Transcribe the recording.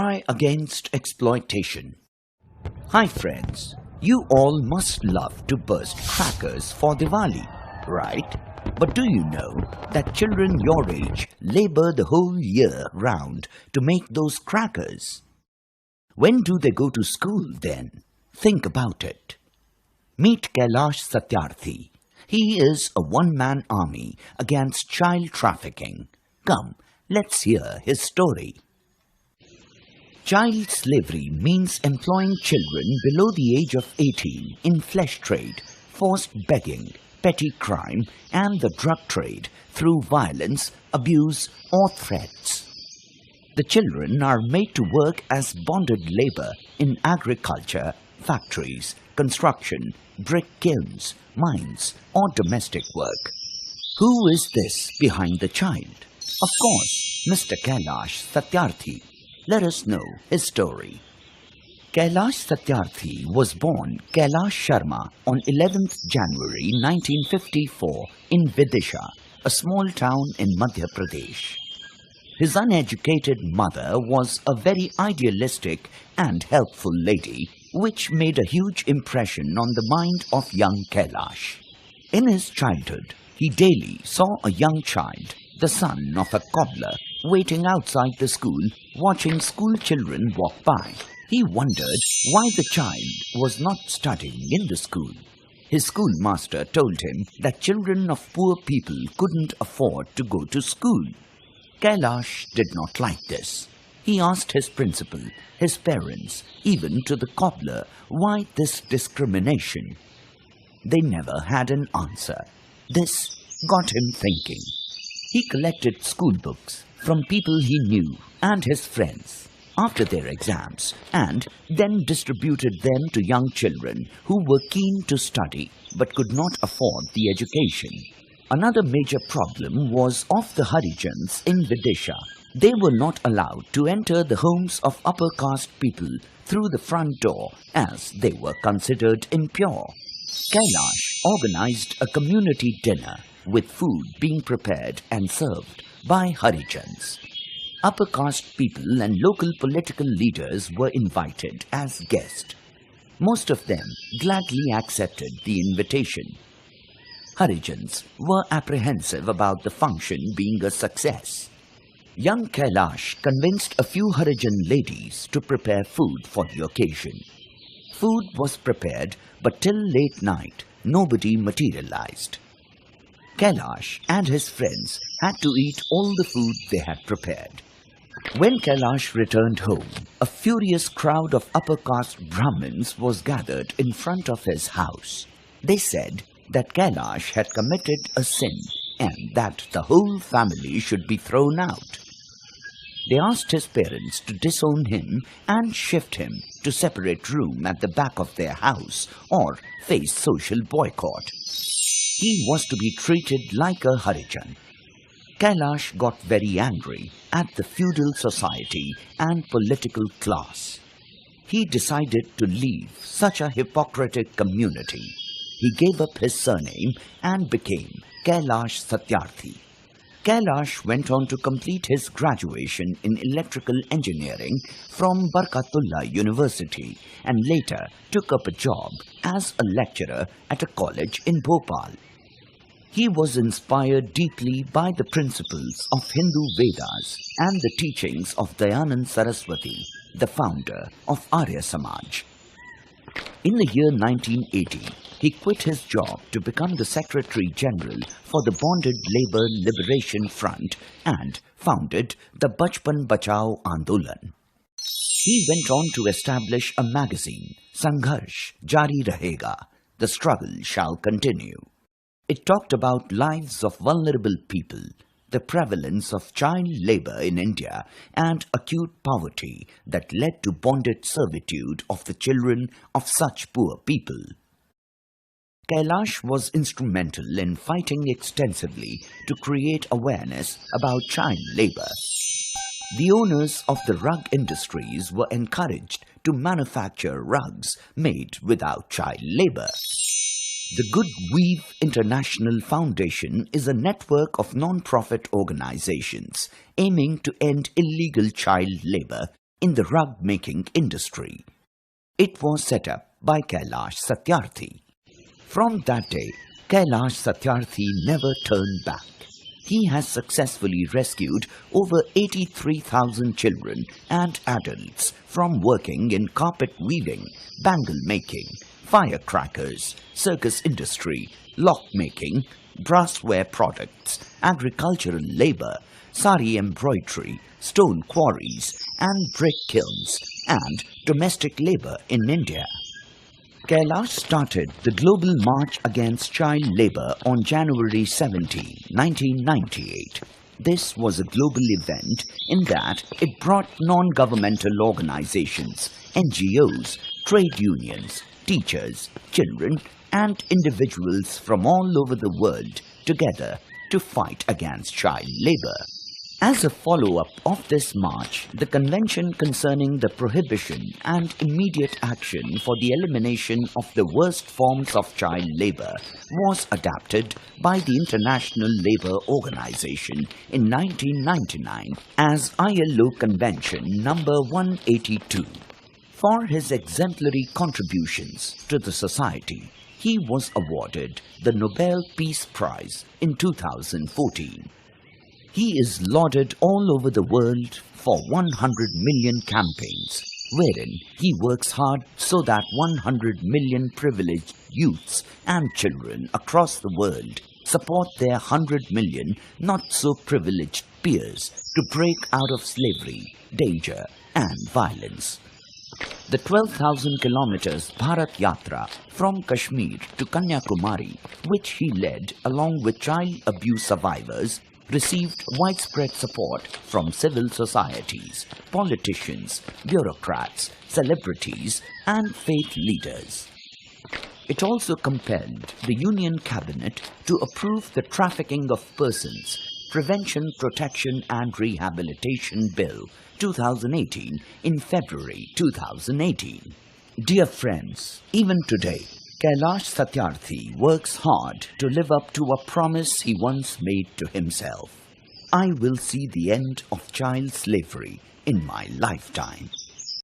Cry against exploitation. Hi friends, you all must love to burst crackers for Diwali, right? But do you know that children your age labor the whole year round to make those crackers? When do they go to school then? Think about it. Meet Kailash Satyarthi. He is a one-man army against child trafficking. Come, let's hear his story. Child slavery means employing children below the age of 18 in flesh trade, forced begging, petty crime, and the drug trade through violence, abuse, or threats. The children are made to work as bonded labor in agriculture, factories, construction, brick kilns, mines, or domestic work. Who is this behind the child? Of course, Mr. Kailash Satyarthi. Let us know his story. Kailash Satyarthi was born Kailash Sharma on 11th January 1954 in Vidisha, a small town in Madhya Pradesh. His uneducated mother was a very idealistic and helpful lady, which made a huge impression on the mind of young Kailash. In his childhood, he daily saw a young child, the son of a cobbler, waiting outside the school, watching school children walk by. He wondered why the child was not studying in the school. His schoolmaster told him that children of poor people couldn't afford to go to school. Kailash did not like this. He asked his principal, his parents, even to the cobbler, why this discrimination. They never had an answer. This got him thinking. He collected school books from people he knew and his friends after their exams, and then distributed them to young children who were keen to study but could not afford the education. Another major problem was of the Harijans in Vidisha. They were not allowed to enter the homes of upper caste people through the front door as they were considered impure. Kailash organized a community dinner with food being prepared and served by Harijans. Upper caste people and local political leaders were invited as guests. Most of them gladly accepted the invitation. Harijans were apprehensive about the function being a success. Young Kailash convinced a few Harijan ladies to prepare food for the occasion. Food was prepared, but till late night, nobody materialized. Kailash and his friends had to eat all the food they had prepared. When Kailash returned home, a furious crowd of upper caste Brahmins was gathered in front of his house. They said that Kailash had committed a sin and that the whole family should be thrown out. They asked his parents to disown him and shift him to separate room at the back of their house or face social boycott. He was to be treated like a Harijan. Kailash got very angry at the feudal society and political class. He decided to leave such a hypocritic community. He gave up his surname and became Kailash Satyarthi. Kailash went on to complete his graduation in electrical engineering from Barkatullah University and later took up a job as a lecturer at a college in Bhopal. He was inspired deeply by the principles of Hindu Vedas and the teachings of Dayanand Saraswati, the founder of Arya Samaj. In the year 1980, he quit his job to become the Secretary General for the Bonded Labour Liberation Front and founded the Bachpan Bachao Andolan. He went on to establish a magazine, Sangharsh Jari Rahega, The Struggle Shall Continue. It talked about lives of vulnerable people, the prevalence of child labour in India and acute poverty that led to bonded servitude of the children of such poor people. Kailash was instrumental in fighting extensively to create awareness about child labour. The owners of the rug industries were encouraged to manufacture rugs made without child labour. The Good Weave International Foundation is a network of non-profit organizations aiming to end illegal child labor in the rug-making industry. It was set up by Kailash Satyarthi. From that day, Kailash Satyarthi never turned back. He has successfully rescued over 83,000 children and adults from working in carpet weaving, bangle making, firecrackers, circus industry, lock making, brassware products, agricultural labor, sari embroidery, stone quarries and brick kilns, and domestic labor in India. Kailash started the Global March Against Child Labour on January 17, 1998. This was a global event in that it brought non-governmental organizations, NGOs, trade unions, teachers, children and individuals from all over the world together to fight against child labour. As a follow-up of this march, the Convention concerning the prohibition and immediate action for the elimination of the worst forms of child labour was adopted by the International Labour Organization in 1999 as ILO Convention number 182. For his exemplary contributions to the society, he was awarded the Nobel Peace Prize in 2014. He is lauded all over the world for 100 million campaigns, wherein he works hard so that 100 million privileged youths and children across the world support their 100 million not-so-privileged peers to break out of slavery, danger and violence. The 12,000 kilometers Bharat Yatra from Kashmir to Kanyakumari, which he led along with child abuse survivors, received widespread support from civil societies, politicians, bureaucrats, celebrities and faith leaders. It also compelled the Union Cabinet to approve the Trafficking of Persons, Prevention, Protection and Rehabilitation Bill 2018 in February 2018. Dear friends, even today, Kailash Satyarthi works hard to live up to a promise he once made to himself. I will see the end of child slavery in my lifetime.